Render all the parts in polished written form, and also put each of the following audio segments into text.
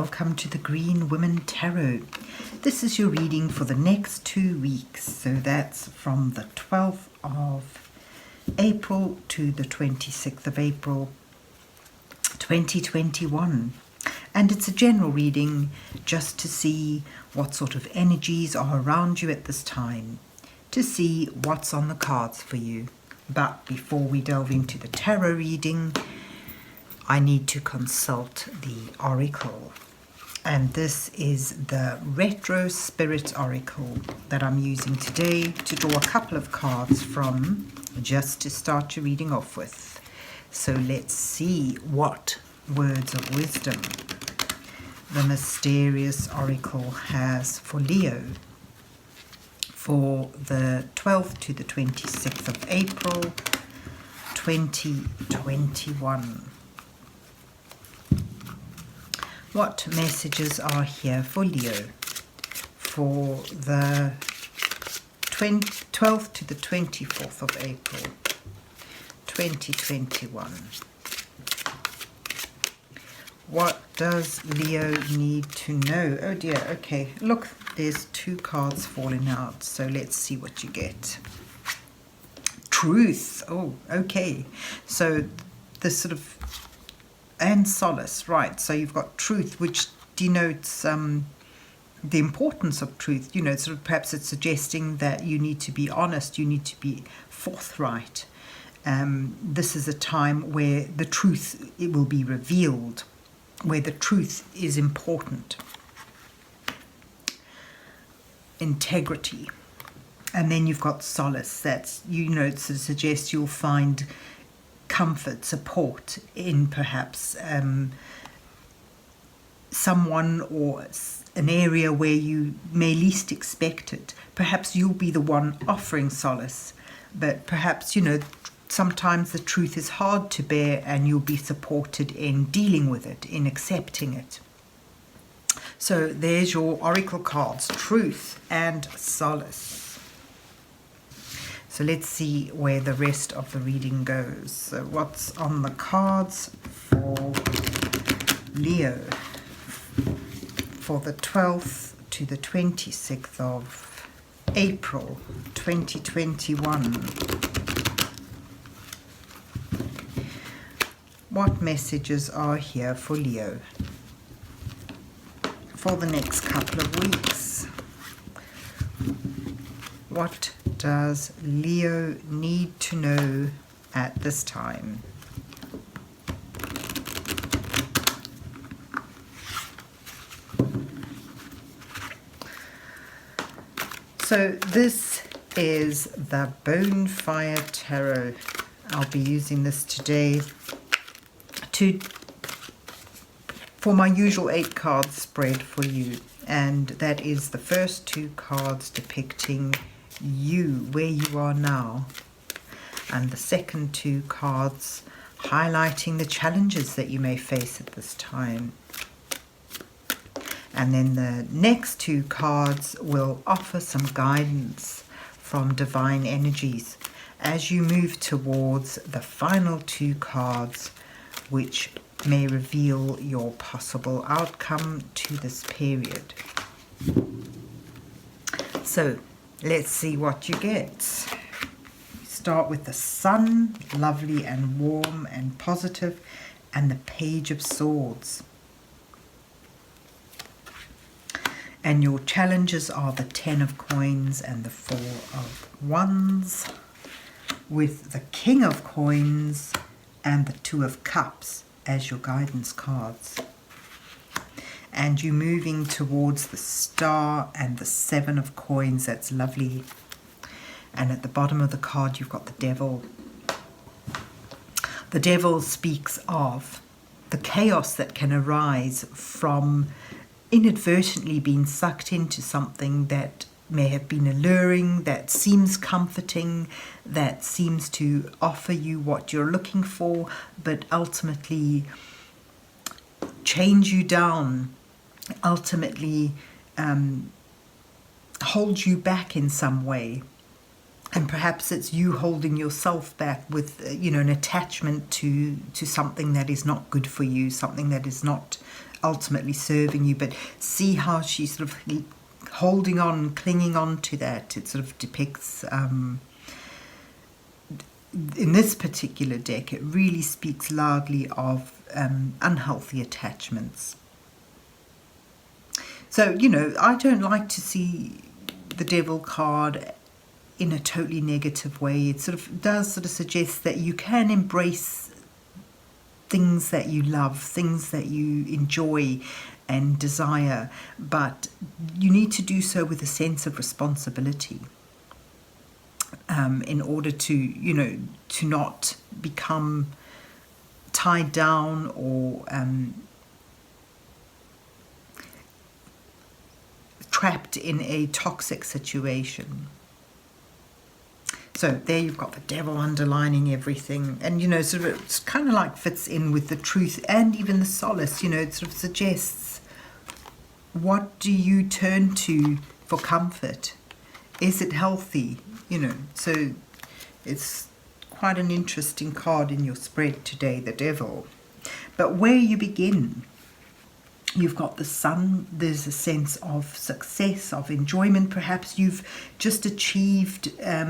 welcome to the Green Women Tarot. This is your reading for the next 2 weeks, so that's from the 12th of April to the 26th of April 2021. And it's a general reading just to see what sort of energies are around you at this time, to see what's on the cards for you. But before we delve into the tarot reading, I need to consult the oracle, and this is the Retro Spirit Oracle that I'm using today to draw a couple of cards from, just to start your reading off with. So let's see what words of wisdom the mysterious oracle has for Leo for the 12th to the 26th of April 2021. What messages are here for Leo for the 12th to the 24th of April 2021? What does Leo need to know? Oh dear, okay. Look, there's 2 cards falling out, so let's see what you get. Truth. Oh, okay. So this sort of... and solace, right? So you've got truth, which denotes the importance of truth. You know, sort of perhaps it's suggesting that you need to be honest, you need to be forthright. This is a time where the truth, it will be revealed, where the truth is important. Integrity. And then you've got solace. That's, you know, it sort of suggests you'll find comfort, support in perhaps someone or an area where you may least expect it. Perhaps you'll be the one offering solace, but perhaps, you know, sometimes the truth is hard to bear and you'll be supported in dealing with it, in accepting it. So there's your oracle cards, truth and solace. So let's see where the rest of the reading goes. So what's on the cards for Leo for the 12th to the 26th of April 2021? What messages are here for Leo for the next couple of weeks? What does Leo need to know at this time? So this is the Bonefire Tarot. I'll be using this today for my usual 8 card spread for you, and that is the first 2 cards depicting you, where you are now, and the second 2 cards highlighting the challenges that you may face at this time. And then the next 2 cards will offer some guidance from divine energies as you move towards the final 2 cards, which may reveal your possible outcome to this period. So let's see what you get. Start with the Sun, lovely and warm and positive, and the Page of Swords. And your challenges are the 10 of Coins and the 4 of Wands, with the King of Coins and the 2 of Cups as your guidance cards. And you're moving towards the Star and the 7 of Coins. That's lovely. And at the bottom of the card you've got the Devil. The Devil speaks of the chaos that can arise from inadvertently being sucked into something that may have been alluring, that seems comforting, that seems to offer you what you're looking for, but ultimately change you down, ultimately hold you back in some way. And perhaps it's you holding yourself back with, you know, an attachment to something that is not good for you, something that is not ultimately serving you, but see how she's sort of holding on, clinging on to that. It sort of depicts, in this particular deck, it really speaks loudly of unhealthy attachments. So, you know, I don't like to see the Devil card in a totally negative way. It sort of does sort of suggest that you can embrace things that you love, things that you enjoy and desire, but you need to do so with a sense of responsibility, in order to, you know, to not become tied down or trapped in a toxic situation. So there you've got the Devil underlining everything, and you know, sort of it's kind of like fits in with the Truth and even the Solace. You know, it sort of suggests, what do you turn to for comfort? Is it healthy? You know, so it's quite an interesting card in your spread today, the Devil. But where you begin, you've got the Sun. There's a sense of success, of enjoyment. Perhaps you've just achieved a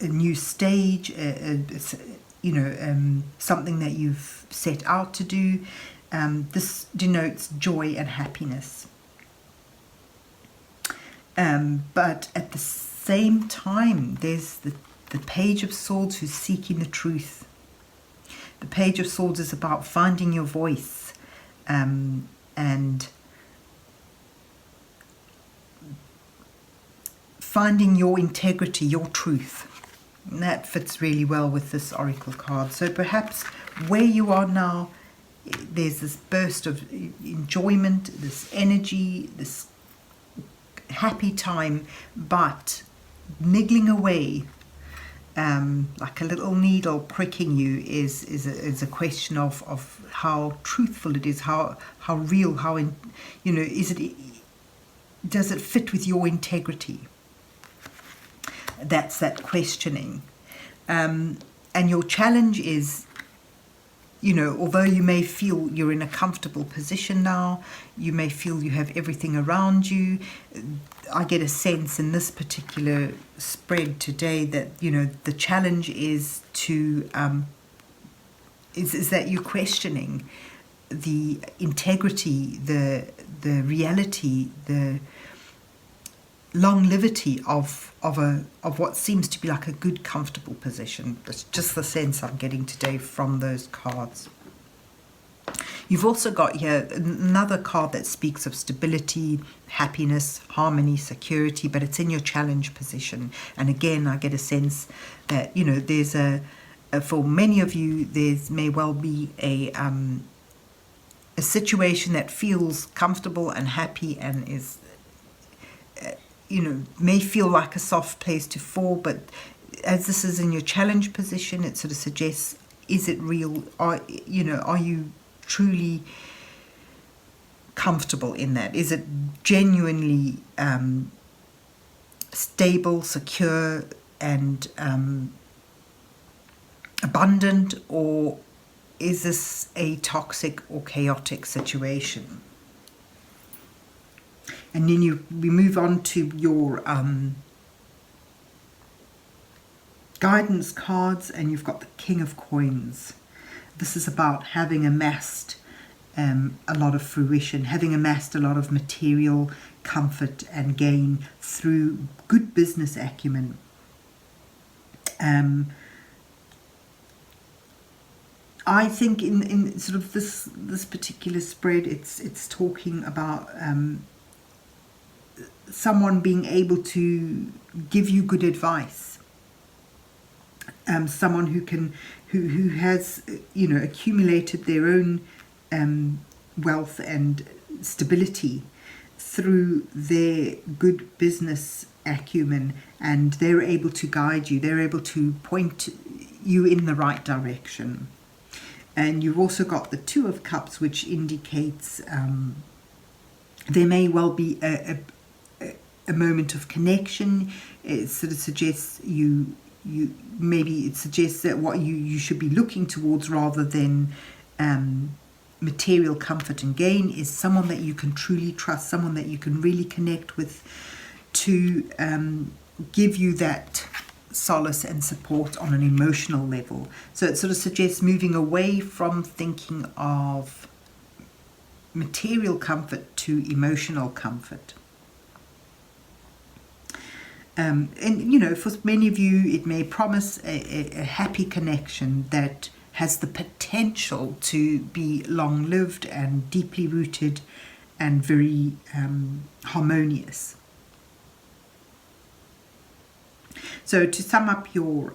new stage, you know, something that you've set out to do. This denotes joy and happiness. But at the same time, there's the Page of Swords who's seeking the truth. The Page of Swords is about finding your voice, and finding your integrity, your truth. And that fits really well with this oracle card. So perhaps where you are now, there's this burst of enjoyment, this energy, this happy time, but niggling away, like a little needle pricking you, is a question of how truthful it is, how real, how you know, does it fit with your integrity? That's that questioning. And your challenge is, you know, although you may feel you're in a comfortable position now, you may feel you have everything around you, I get a sense in this particular spread today that, you know, the challenge is to, is that you're questioning the integrity, the reality, the longevity of what seems to be like a good, comfortable position. That's just the sense I'm getting today from those cards. You've also got here another card that speaks of stability, happiness, harmony, security, but it's in your challenge position. And again, I get a sense that, you know, there's for many of you, there's may well be a situation that feels comfortable and happy and is, you know, may feel like a soft place to fall, but as this is in your challenge position, it sort of suggests, is it real? Are you truly comfortable in that? Is it genuinely stable, secure, and abundant, or is this a toxic or chaotic situation? And then we move on to your guidance cards, and you've got the King of Coins. This is about having amassed a lot of fruition, having amassed a lot of material comfort and gain through good business acumen. I think in sort of this particular spread, it's talking about someone being able to give you good advice, someone who has, you know, accumulated their own wealth and stability through their good business acumen, and they're able to guide you, they're able to point you in the right direction. And you've also got the Two of Cups, which indicates there may well be a moment of connection. It sort of suggests maybe it suggests that what you should be looking towards, rather than material comfort and gain is someone that you can truly trust, someone that you can really connect with to give you that solace and support on an emotional level. So it sort of suggests moving away from thinking of material comfort to emotional comfort. And you know, for many of you it may promise a happy connection that has the potential to be long-lived and deeply rooted and very harmonious. So to sum up your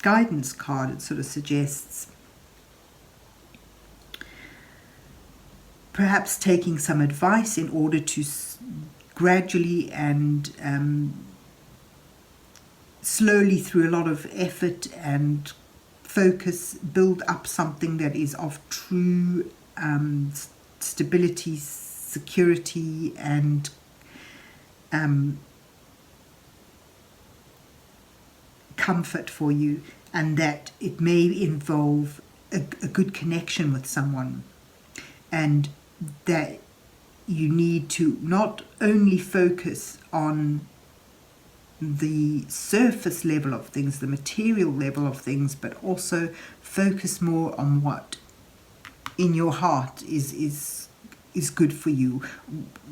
guidance card, it sort of suggests perhaps taking some advice in order to gradually and slowly, through a lot of effort and focus, build up something that is of true stability, security, and comfort for you, and that it may involve a good connection with someone, and that you need to not only focus on the surface level of things, the material level of things, but also focus more on what in your heart is good for you.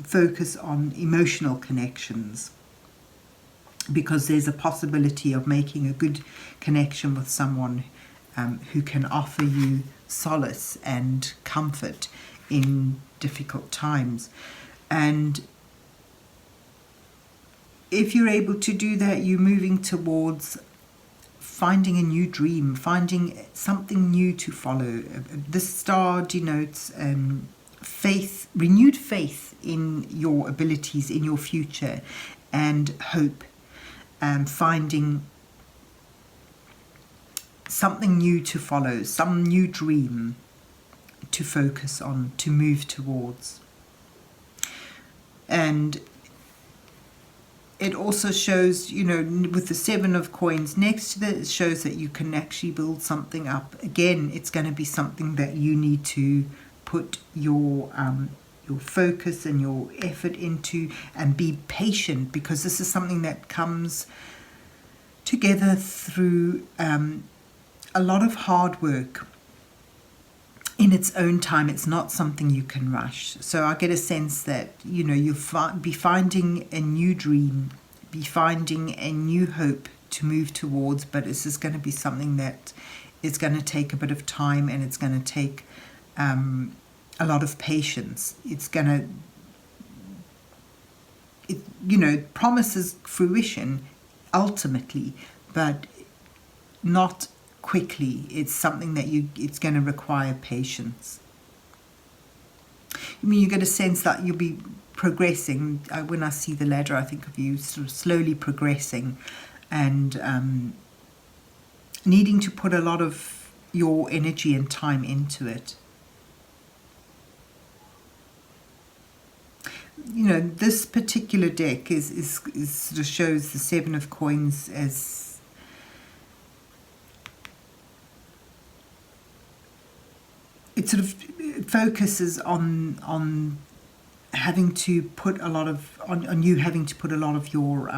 Focus on emotional connections, because there's a possibility of making a good connection with someone who can offer you solace and comfort in difficult times. And if you're able to do that, you're moving towards finding a new dream, finding something new to follow. This star denotes faith, renewed faith in your abilities, in your future, and hope. Finding something new to follow, some new dream to focus on, to move towards. And it also shows, you know, with the 7 of coins next to that, it shows that you can actually build something up. Again, it's going to be something that you need to put your focus and your effort into, and be patient, because this is something that comes together through a lot of hard work in its own time. It's not something you can rush. So I get a sense that, you know, you'll be finding a new dream, be finding a new hope to move towards, but this is going to be something that is going to take a bit of time, and it's going to take a lot of patience. It's going to, you know, promises fruition ultimately, but not quickly. It's something that it's going to require patience. I mean, you get a sense that you'll be progressing. When I see the ladder, I think of you sort of slowly progressing and needing to put a lot of your energy and time into it. You know, this particular deck is sort of shows the 7 of coins as it sort of focuses on having to put a lot of on you having to put a lot of your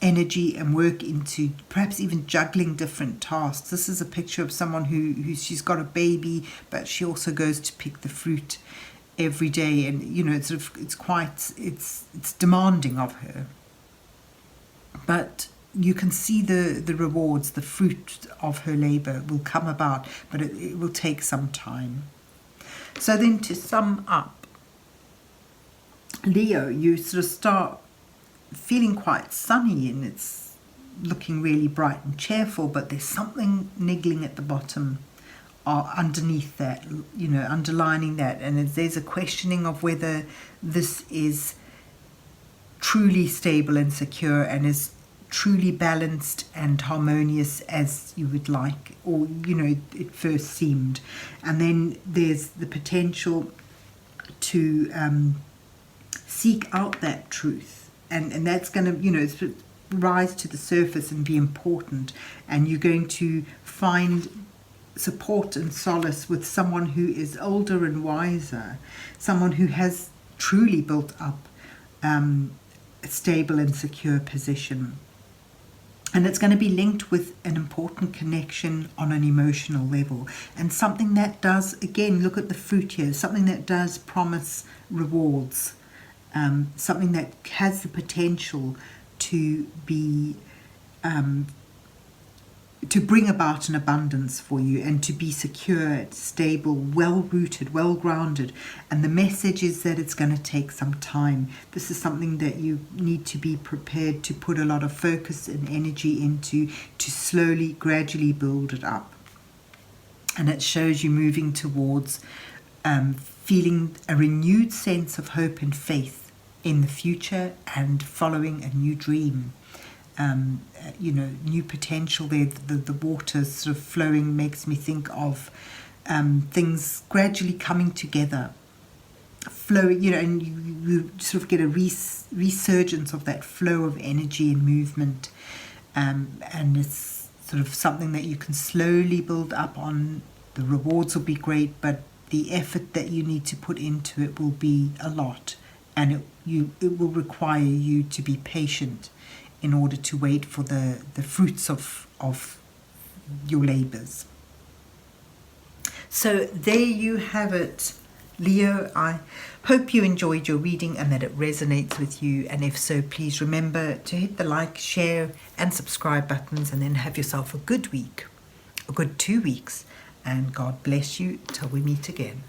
energy and work into perhaps even juggling different tasks. This is a picture of someone who she's got a baby, but she also goes to pick the fruit every day, and you know, it's demanding of her, but you can see the rewards, the fruit of her labor will come about, but it will take some time. So then, to sum up, Leo, you sort of start feeling quite sunny, and it's looking really bright and cheerful, but there's something niggling at the bottom underneath that, you know, underlining that, and there's a questioning of whether this is truly stable and secure and is truly balanced and harmonious as you would like, or you know, it first seemed. And then there's the potential to seek out that truth, and that's going to, you know, rise to the surface and be important, and you're going to find support and solace with someone who is older and wiser, someone who has truly built up a stable and secure position. And it's going to be linked with an important connection on an emotional level, and something that does, again, look at the fruit here, something that does promise rewards, something that has the potential to be to bring about an abundance for you, and to be secure, stable, well-rooted, well-grounded. And the message is that it's going to take some time. This is something that you need to be prepared to put a lot of focus and energy into, to slowly, gradually build it up. And it shows you moving towards feeling a renewed sense of hope and faith in the future, and following a new dream. New potential there. The water sort of flowing makes me think of things gradually coming together, flowing, and you sort of get a resurgence of that flow of energy and movement, and it's sort of something that you can slowly build up on. The rewards will be great, but the effort that you need to put into it will be a lot, and it will require you to be patient in order to wait for the fruits of your labours. So there you have it, Leo. I hope you enjoyed your reading and that it resonates with you. And if so, please remember to hit the like, share and subscribe buttons, and then have yourself a good week, a good 2 weeks. And God bless you till we meet again.